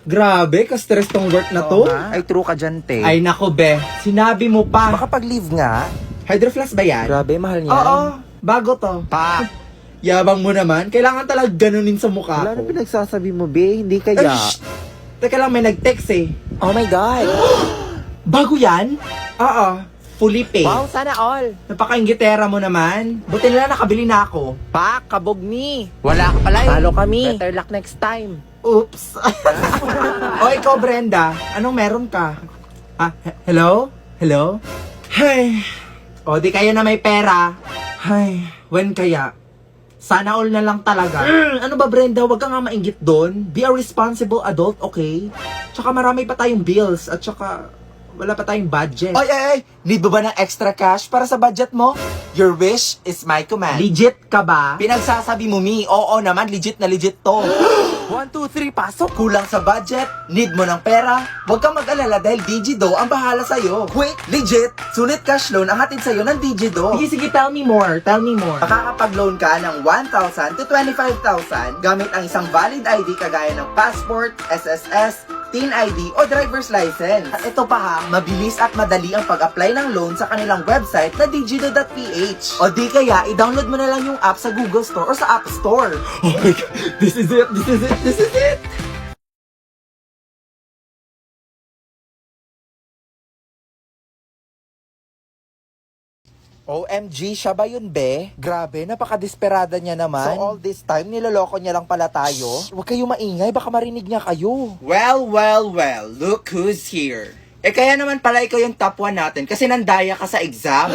Grabe, ka-stress tong work na to. Ay, true ka dyan, te. Ay nako be, sinabi mo pa. Makapag-leave nga. Hydroflask ba yan? Grabe, mahal niya. Oo, bago to. Pa! Yabang mo naman, kailangan talaga ganunin sa mukha Wala na ko. pinagsasabi mo, be. Hindi Ay, kaya. shh! Teka lang, may nag-text eh. Oh my God. Bago yan? Oo, fully paid. Wow, sana all. Napaka-inggitera mo naman. Buti nila nakabili na ako. Pa, kabog ni. Wala ka pala eh. Talo kami. Better luck next time. Oops. O ikaw, Brenda, anong meron ka? Hello? Hello? Hay. O, di kayo na may pera. Hay, when kaya? Sana all na lang talaga. Ano ba, Brenda? Huwag ka nga mainggit doon. Be a responsible adult, okay? Tsaka marami pa tayong bills at tsaka wala pa tayong budget. Ay! Need mo ba ng extra cash para sa budget mo? Your wish is my command. Legit ka ba? Pinagsasabi mo, Mi. Oo naman, legit na legit to. 1, 2, 3, pasok. Kulang sa budget, need mo ng pera, huwag kang mag-alala dahil Digido ang bahala sa'yo. Quick, legit, sulit cash loan ang hatid sa'yo ng Digido. Sige, tell me more. Makakapag-loan ka ng 1,000 to 25,000 gamit ang isang valid ID kagaya ng passport, SSS, Teen ID o driver's license. At ito pa ha, mabilis at madali ang pag-apply ng loan sa kanilang website na digido.ph. O di kaya, i-download mo na lang yung app sa Google Store o sa App Store. Oh my God, this is it! OMG, siya ba yun, be? Grabe, napaka-desperada niya naman. So all this time, niloloko niya lang pala tayo? Huwag kayo maingay, baka marinig niya kayo. Well, look who's here. Kaya naman pala ikaw yung top 1 natin kasi nandaya ka sa exam.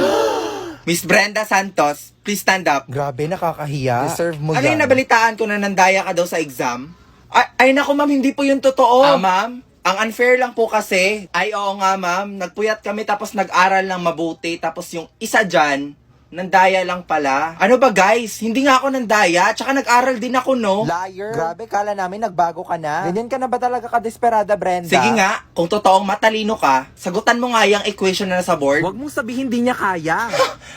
Miss Brenda Santos, please stand up. Grabe, nakakahiya. Deserve mo Ano yan. yung nabalitaan ko na nandaya ka daw sa exam? Ay naku ma'am, hindi po yun totoo. Ma'am? Ang unfair lang po kasi. Ay oo nga ma'am, nagpuyat kami tapos nag-aral ng mabuti. Tapos yung isa dyan, nandaya lang pala. Ano ba guys? Hindi nga ako nandaya, tsaka nag-aral din ako no. Liar. Grabe, kala namin nagbago ka na. Ganyan ka na ba talaga ka-desperada, Brenda? Sige nga, kung totoong matalino ka, sagutan mo nga yung equation na nasa board. Huwag mong sabihin hindi niya kaya.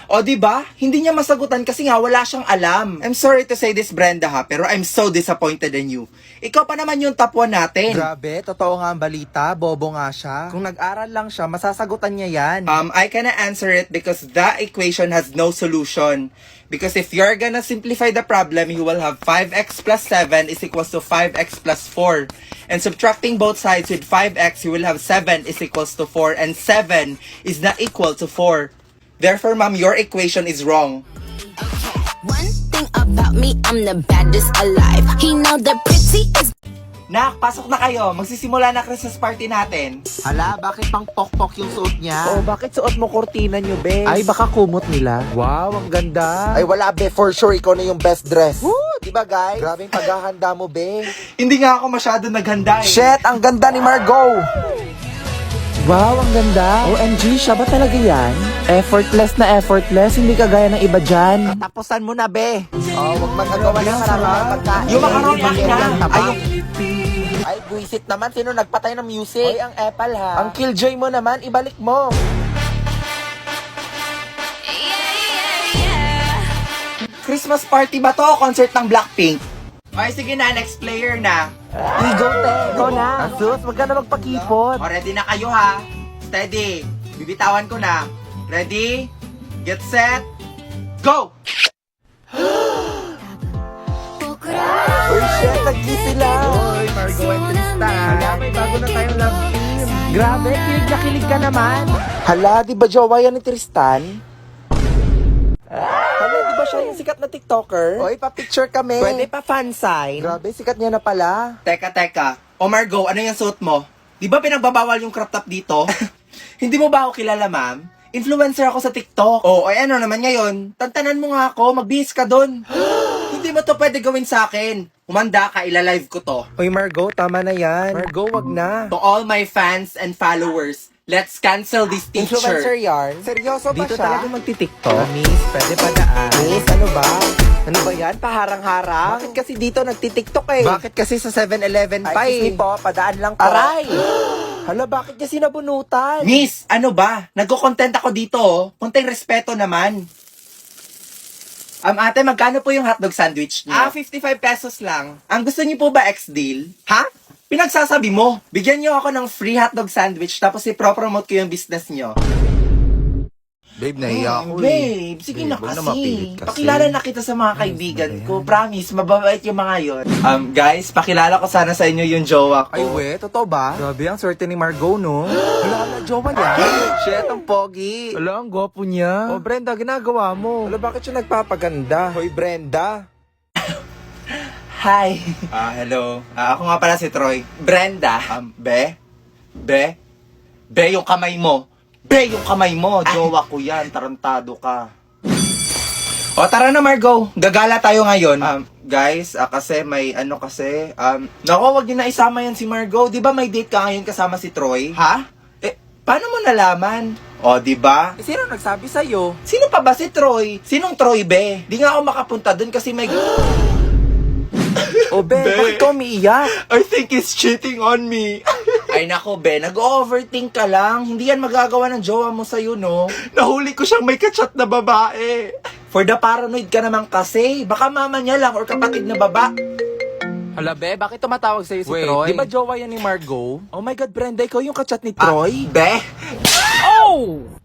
O di ba? Hindi niya masagutan kasi nga wala siyang alam. I'm sorry to say this Brenda ha, pero I'm so disappointed in you. Ikaw pa naman yung top 1 natin. Grabe, totoo nga ang balita. Bobo nga siya. Kung nag-aral lang siya, masasagutan niya yan. I cannot answer it because the equation has no solution. Because if you're gonna simplify the problem, you will have 5x plus 7 is equals to 5x plus 4. And subtracting both sides with 5x, you will have 7 is equals to 4. And 7 is not equal to 4. Therefore, ma'am, your equation is wrong. One thing about me, I'm the baddest alive. He know the prettiest. Nak, pasok na kayo. Magsisimula na Christmas party natin. Hala, bakit pang pok-pok yung suot niya? Oh, bakit suot mo kortina niyo, be? Ay, baka kumot nila. Wow, ang ganda. Ay, wala, be. For sure, ikaw na yung best dress. Woo! Diba, guys? Grabe yung paghahanda mo, be. Hindi nga ako masyado naghanda eh. Shit, ang ganda ni Margot! Wow, ang ganda. OMG, siya ba talaga yan? Effortless na effortless, hindi kagaya ng iba dyan. Tapusan mo na, be. Oh, wag magagawa na marami ng pagkain. Yung macaron akin na. Ay, buisit naman. Sino nagpatay ng music? Hoy, ang Apple ha. Ang Killjoy mo naman, ibalik mo. Christmas party ba to o concert ng Blackpink? Okay, sige na. Next player na. Ego, te. Ikaw na. Asus, wag ka na magpakipot. O, ready na kayo ha. Steady. Bibitawan ko na. Ready? Get set. Go! Uy, shit, nag-kiss sila. Uy, Margot and Tristan. Hala, may bago na tayong love team. Grabe, kilig na kilig ka naman. Hala, di ba jowa yan ni Tristan? Hala, di ba siya yung sikat na TikToker? Uy, pa-picture kami. Pwede pa fan sign. Grabe, sikat niya na pala. Teka. O Margo, ano yung suot mo? Di ba pinagbabawal yung crop top dito? Hindi mo ba ako kilala, ma'am? Influencer ako sa TikTok. O, ay ano naman ngayon? Tantanan mo nga ako, magbihis ka dun. Hindi mo to pwede gawin sa akin. Humanda ka, ilalive ko to. Uy, Margot, tama na yan. Margot, wag na. To all my fans and followers, let's cancel this teacher. Influencer yarn? Seryoso ba Dito siya? talaga magti-tiktok? Miss, pwede pa daan. Miss, ano ba? Ano ba yan? Paharang-harang? Bakit kasi dito nagti-tiktok eh? Bakit kasi sa 7-Eleven pa eh? Ay, po, padaan lang po. Aray! Hala, bakit niya sinabunutan? Miss, ano ba? Nagko-content ako dito, oh. Konting respeto naman. Ate, magkano po yung hotdog sandwich niyo? 55 pesos lang. Ang gusto niyo po ba ex-deal? Ha? pinagsasabi mo? Bigyan niyo ako ng free hotdog sandwich tapos i-promote ko yung business niyo. Babe, nahiya ako Babe, sige na Babe, kasi. huwag na mapilit kasi. Pakilala na kita sa mga kaibigan ko. Promise, mababait yung mga yon. Guys, pakilala ko sana sa inyo yung jowa ko. Ay, we, totoo ba? Grabe, ang swerte ni Margot, no? Wala na, jowa niya. Shit, ang pogi. Wala, ang gwapo niya. Oh, Brenda, ginagawa mo. Wala, bakit siya nagpapaganda? Hoy, Brenda. Hi. Hello. Ako nga pala si Troy. Brenda. Be, yung kamay mo. Be, yung kamay mo. Jowa ko yan. Tarantado ka. O, tara na, Margo. Gagala tayo ngayon. Guys, kasi may naku, wag niyo na isama yan si Margo. Di ba may date ka ngayon kasama si Troy? Ha? Paano mo nalaman? O, di ba? Sino nagsabi sa'yo? Sino pa ba si Troy? Sinong Troy, be? Di nga ako makapunta dun kasi may... Oh, Be, bakit ka umiiyak? I think he's cheating on me. Ay nako, be, nag-overthink ka lang. Hindi yan magagawa ng jowa mo sa'yo, no? Nahuli ko siyang may kachat na babae. For the paranoid ka naman kasi. Baka mama niya lang or kapatid na baba. Hala, Be, bakit tumatawag sa'yo si Wait, Troy? di ba jowa yan ni Margot? Oh my God, Brenda, ikaw yung kachat ni Troy? Be? Oh!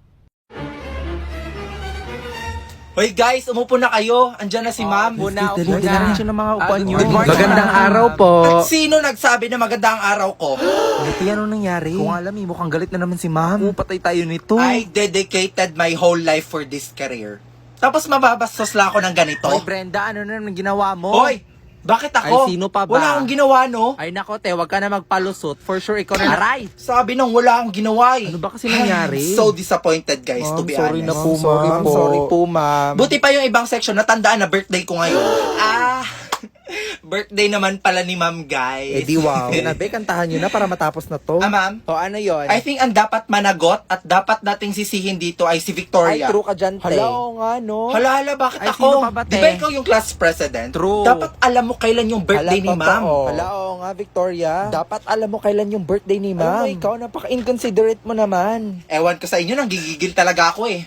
Hoy guys, umupo na kayo. Andyan na si ma'am. Upo na. Tingnan siya ng mga upuan niyo. good morning. Magandang araw po. At sino nagsabi na maganda ang araw ko? Ito yan, anong nangyari? Kung alam, mukhang galit na naman si ma'am. Patay tayo nito. I dedicated my whole life for this career. Tapos mababastos lang ako ng ganito. Hoy, Brenda, ano na naman ginawa mo? Hoy! Bakit ako? Ay, sino pa ba? Wala akong ginawa, no? Ay, nako, te, wag ka na magpalusot. For sure, ikaw na. Aray! Sabi nang wala akong ginawa eh. Ano ba kasi nangyari? So disappointed guys, to be honest. Sorry po, ma'am. Buti pa yung ibang section, natandaan na birthday ko ngayon. Birthday naman pala ni ma'am, guys. wow. Be, kantahan nyo na para matapos na to. Ma'am, O, ano yon? I think ang dapat managot at dapat nating sisihin dito ay si Victoria. ka dyan, te. Hala, oo nga, no? Hala, bakit Ay, ako? sino pa ba, te? Di ba ikaw yung class president? True. Dapat alam mo kailan yung birthday ni ma'am. Hala, oo nga, Victoria. Dapat alam mo kailan yung birthday ni ma'am. Ikaw, napaka-inconsiderate mo naman. Ewan ko sa inyo, nanggigigil talaga ako eh.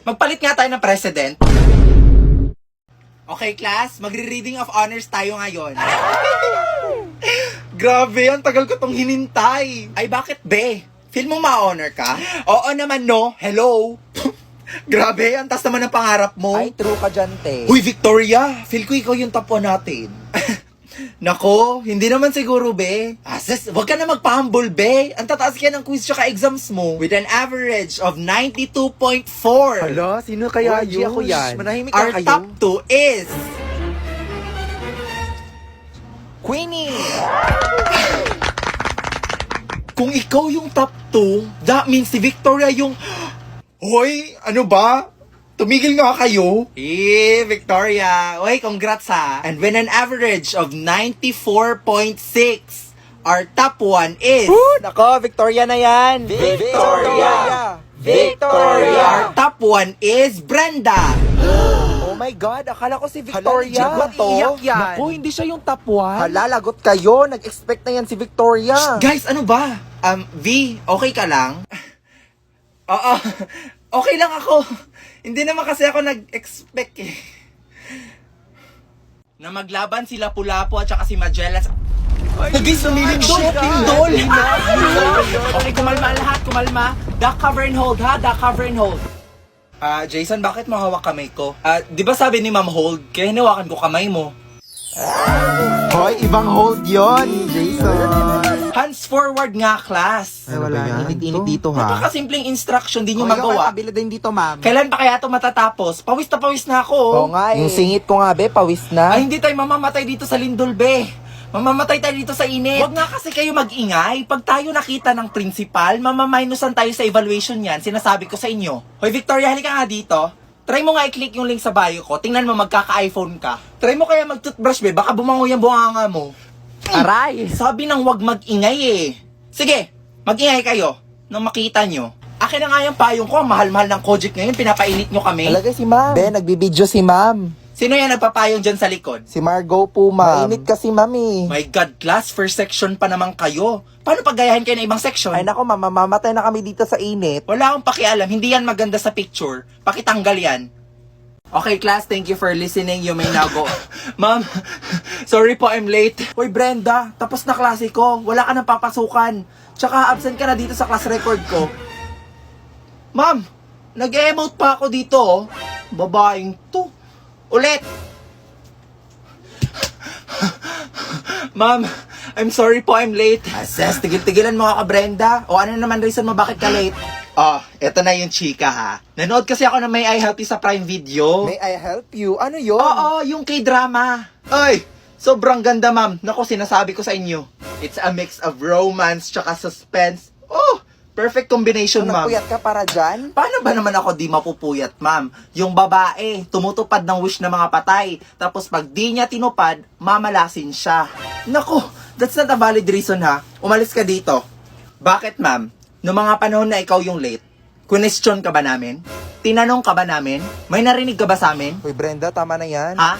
Magpalit nga tayo ng president. Okay, class, magre-reading of honors tayo ngayon. Grabe, ang tagal ko tong hinintay. Ay, bakit, be? Feel mo ma-honor ka? Oo naman, no. Hello. Grabe, ang taas naman ang pangarap mo. true ka dyan, te. Huy, Victoria, feel ko ikaw yung top 1 natin. Nako, hindi naman siguro, be. Sis, wag ka na magpa-humble, be. Ang tataas kaya ng quiz tsaka exams mo. With an average of 92.4. Hala, sino kaya Uy, yun? ako yan. Manahimik Our ka kayo. top 2 is... Queenie! Kung ikaw yung top 2, that means si Victoria yung... Hoy, ano ba? Tumigil nga kayo. Victoria. Hoy, congrats ha. And with an average of 94.6, our top 1 is... Nako, Victoria na yan! Victoria! Victoria! Our top 1 is Brenda. Oh my God, akala ko si Victoria. Hala, legit ba to? Iyak yan. Naku, hindi siya yung top 1. Hala, lagot kayo. Nag-expect na yan si Victoria. Guys, ano ba? V, okay ka lang? Oo, okay lang ako. Hindi naman kasi ako nag-expect eh. Na maglaban si Lapu-Lapu at saka si Magellan. Nagis, lumilindol! Lindol! Okay, kumalma ang lahat, kumalma. Duck, cover and hold, ha? Duck, cover and hold. Jason, bakit mo hawak kamay ko? Di ba sabi ni Ma'am hold, kaya hinawakan ko kamay mo? Hoy, ibang hold yon, Jason. Hands forward nga, class. Ay, wala yan. Init-init dito, ha? Napakasimpleng instruction, di nyo magawa. Kabila din dito, ma'am. Kailan pa kaya ito matatapos? Pawis na ako. Oo nga, Yung singit ko nga, be, pawis na. Ay, hindi tayo mamamatay dito sa lindol, be. Mamamatay tayo dito sa init. Huwag nga kasi kayo mag-ingay. Pag tayo nakita ng principal, mamaminusan tayo sa evaluation yan. Sinasabi ko sa inyo. Hoy, Victoria, halika nga dito. Try mo nga i-click yung link sa bio ko. Tingnan mo, magkaka-iPhone ka. Try mo kaya mag-toothbrush, be. Baka bumango yung bunganga mo. Aray! Sabi nang wag mag-ingay eh. Sige, mag-ingay kayo nang makita nyo. Akin na nga yung payong ko. Ang mahal-mahal ng Kojic ngayon. Pinapainit nyo kami. Talaga si ma'am. Be, nagbibideo si ma'am. Sino yan nagpapayong dyan sa likod? Si Margot po, ma'am. Mainit kasi, mami. My God, class, first section pa naman kayo. Paano paggayahin kayo ng ibang section? Ay nako, mamamatay na kami dito sa init. Wala akong pakialam. Hindi yan maganda sa picture. Pakitanggal yan. Okay, class, thank you for listening. You may now go. Ma'am, sorry po, I'm late. Hoy, Brenda, tapos na klase ko. Wala ka nang papasukan. Tsaka absent ka na dito sa class record ko. Ma'am, nag-emote pa ako dito, oh. Babaeng to. Ulit! Ma'am, I'm sorry po, I'm late. Ases, tigil-tigilan mo ka, Brenda. O ano naman reason mo bakit ka late? Oh, eto na yung chika, ha. Nanood kasi ako ng May I Help You sa Prime Video. May I help you? Ano yun? Oo, yung K-drama. Ay, sobrang ganda, ma'am. Naku, sinasabi ko sa inyo. It's a mix of romance tsaka suspense. Oh, perfect combination, ma'am. Napuyat ka para dyan? Paano ba naman ako di mapupuyat, ma'am? Yung babae, tumutupad ng wish ng mga patay. Tapos pag di niya tinupad, mamalasin siya. Naku, that's not a valid reason, ha. Umalis ka dito. Bakit, ma'am? Noong mga panahon na ikaw yung late, question ka ba namin? Tinanong ka ba namin? May narinig ka ba sa amin? Hoy Brenda, tama na yan. Ha?